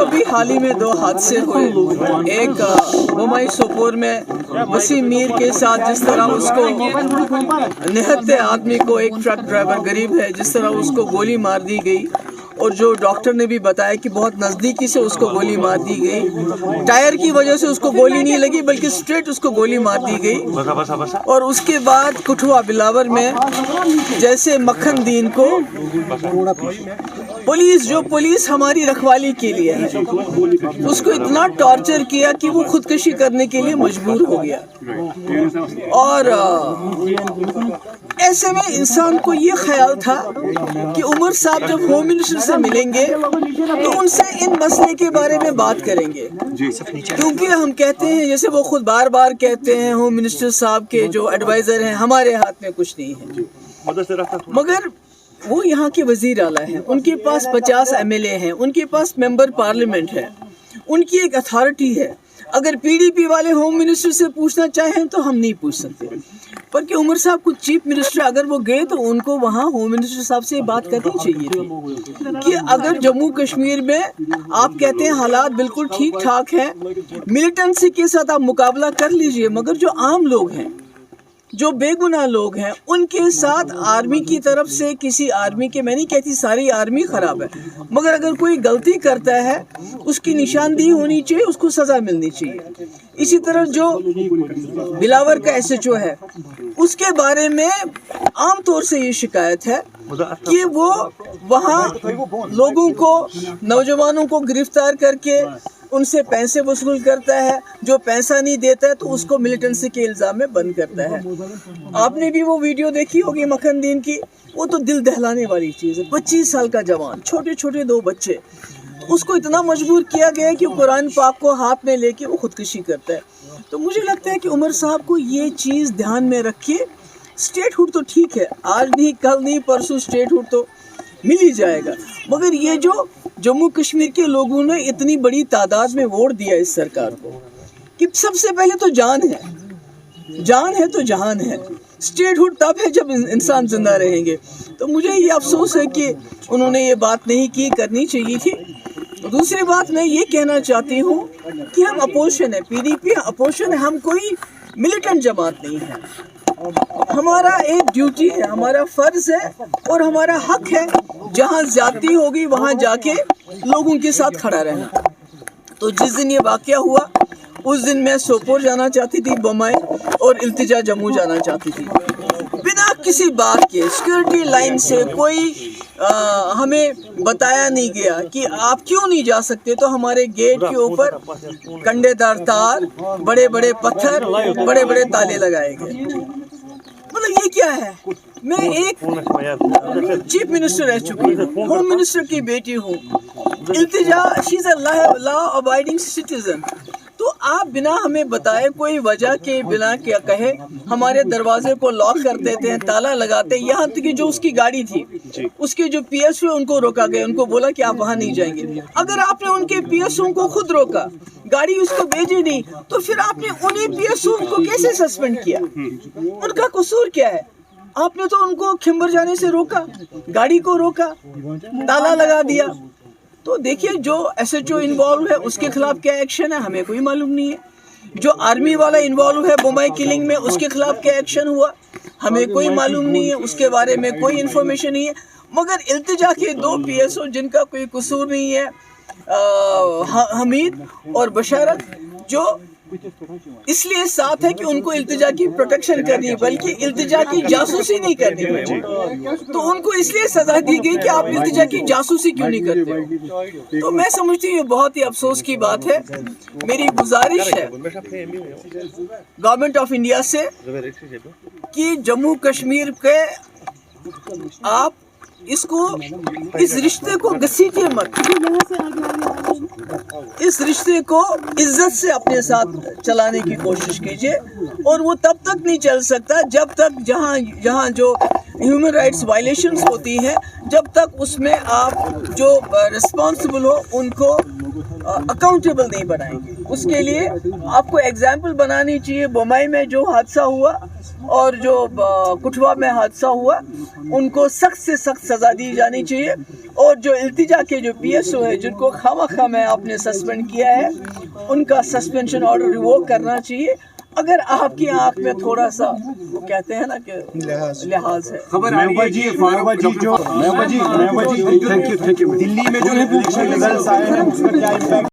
अभी हाल ही में 2 हादसे हुए। एक मुंबई सोपोर में वसीम मीर के साथ जिस तरह उसको निहत्ते आदमी को, एक ट्रक ड्राइवर गरीब है, जिस तरह उसको गोली मार दी गई, और जो डॉक्टर ने भी बताया कि बहुत नज़दीकी से उसको गोली मार दी गई। टायर की वजह से उसको गोली नहीं लगी बल्कि स्ट्रेट उसको गोली मार दी गई। और उसके बाद कठुआ बिलावर में जैसे मक्खन दीन को पुलिस हमारी रखवाली के लिए है, उसको इतना टॉर्चर किया कि वो खुदकुशी करने के लिए मजबूर हो गया। और ऐसे में इंसान को ये ख्याल था कि उमर साहब जब होम मिनिस्टर से मिलेंगे तो उनसे इन मसले के बारे में बात करेंगे, क्योंकि हम कहते हैं, जैसे वो खुद बार बार कहते हैं, होम मिनिस्टर साहब के जो एडवाइज़र हैं हमारे हाथ में कुछ नहीं है। मगर वो यहाँ के वजीर आला हैं, उनके पास 50 MLA हैं, उनके पास मेंबर पार्लियामेंट है, उनकी एक अथॉरिटी है। अगर PDP वाले होम मिनिस्टर से पूछना चाहें तो हम नहीं पूछ सकते, पर कि उमर साहब कुछ चीफ मिनिस्टर अगर वो गए तो उनको वहाँ होम मिनिस्टर साहब से बात करनी चाहिए थी कि अगर जम्मू कश्मीर में आप कहते हैं हालात बिल्कुल ठीक ठाक हैं, मिलिटेंसी के साथ आप मुकाबला कर लीजिए, मगर जो आम लोग हैं, जो बेगुनाह लोग हैं, उनके साथ आर्मी की तरफ से किसी आर्मी के, मैं नहीं कहती सारी आर्मी खराब है, मगर अगर कोई गलती करता है उसकी निशानदेही होनी चाहिए, उसको सज़ा मिलनी चाहिए। इसी तरह जो बिलावर का SHO है, उसके बारे में आम तौर से ये शिकायत है कि वो वहाँ लोगों को, नौजवानों को गिरफ्तार करके उनसे पैसे वसूल करता है, जो पैसा नहीं देता है तो उसको मिलिटेंसी के इल्ज़ाम में बंद करता है। आपने भी वो वीडियो देखी होगी मक्खन दीन की, वो तो दिल दहलाने वाली चीज़ है। 25 साल का जवान, छोटे छोटे 2 बच्चे, उसको इतना मजबूर किया गया है कि कुरान पाक को हाथ में लेके वो खुदकुशी करता है। तो मुझे लगता है कि उमर साहब को ये चीज़ ध्यान में रखिए। स्टेटहुड तो ठीक है, आज नहीं कल नहीं परसों स्टेटहुड तो मिल ही जाएगा, मगर ये जो जम्मू कश्मीर के लोगों ने इतनी बड़ी तादाद में वोट दिया इस सरकार को, कि सबसे पहले तो जान है तो जहान है। स्टेटहुड तब है जब इंसान जिंदा रहेंगे। तो मुझे ये अफसोस है कि उन्होंने ये बात नहीं की, करनी चाहिए थी। दूसरी बात मैं ये कहना चाहती हूँ कि हम अपोजिशन है, PDP अपोजिशन है, हम कोई मिलिटेंट जमात नहीं है। हमारा एक ड्यूटी है, हमारा फर्ज है और हमारा हक है, जहाँ ज्यादती होगी वहाँ जाके लोगों के साथ खड़ा रहना। तो जिस दिन ये वाकया हुआ उस दिन मैं सोपोर जाना चाहती थी, बम्बई, और इल्तिजा जम्मू जाना चाहती थी। बिना किसी बात के सिक्योरिटी लाइन से कोई हमें बताया नहीं गया कि आप क्यों नहीं जा सकते। तो हमारे गेट के ऊपर कंडेदार तार, बड़े बड़े पत्थर, बड़े बड़े ताले लगाए गए। मतलब ये क्या है? मैं एक चीफ मिनिस्टर रह चुकी हूँ, होम मिनिस्टर की बेटी हूँ, Iltija, she is a law abiding citizen. तो आप बिना हमें बताए, कोई वजह के बिना क्या कहे, हमारे दरवाजे को लॉक कर देते हैं, ताला लगाते हैं। यहाँ तक कि जो उसकी गाड़ी थी, उसके जो PSO उनको रोका गया, उनको बोला कि आप वहाँ नहीं जाएंगे। अगर आपने उनके PSO को खुद रोका, गाड़ी उसको भेजी नहीं, तो फिर आपने उन्हीं PSO को कैसे सस्पेंड किया? उनका कसूर क्या है? आपने तो उनको खिंबर जाने से रोका, गाड़ी को रोका, ताला लगा दिया। तो देखिए, जो SHO इन्वॉल्व है उसके खिलाफ क्या एक्शन है हमें कोई मालूम नहीं है। जो आर्मी वाला इन्वॉल्व है बम्बई किलिंग में, उसके खिलाफ क्या एक्शन हुआ हमें कोई मालूम नहीं है, उसके बारे में कोई इन्फॉर्मेशन नहीं है। मगर इल्तिजा के 2 PSO जिनका कोई कसूर नहीं है, हमीद और बशारत, जो इसलिए साथ है कि उनको इल्तिजा की प्रोटेक्शन करनी, बल्कि इल्तिजा की जासूसी नहीं करनी, तो उनको इसलिए सजा दी गई कि आप इल्तिजा की जासूसी क्यों नहीं करते। तो मैं समझती हूँ ये बहुत ही अफसोस की बात है। मेरी गुजारिश है गवर्नमेंट ऑफ इंडिया से कि जम्मू कश्मीर के आप इस रिश्ते को घसीटिए मत, इस रिश्ते को इज्जत से अपने साथ चलाने की कोशिश कीजिए। और वो तब तक नहीं चल सकता जब तक जहाँ जो ह्यूमन राइट्स वायलेशंस होती हैं, जब तक उसमें आप जो रिस्पॉन्सिबल हो उनको اکاؤنٹیبل نہیں بنائیں گے. اس کے لیے آپ کو ایگزامپل بنانی چاہیے. بمبئی میں جو حادثہ ہوا اور جو کٹھوا میں حادثہ ہوا ان کو سخت سے سخت سزا دی جانی چاہیے. اور جو التجا کے جو پی ایس او ہے جن کو خواہ میں آپ نے سسپینڈ کیا ہے ان کا سسپینشن آرڈر ریووک کرنا چاہیے. اگر آپ کی آنکھ میں تھوڑا سا وہ کہتے ہیں نا کہ لحاظ ہے. خبر دلی میں جو ہے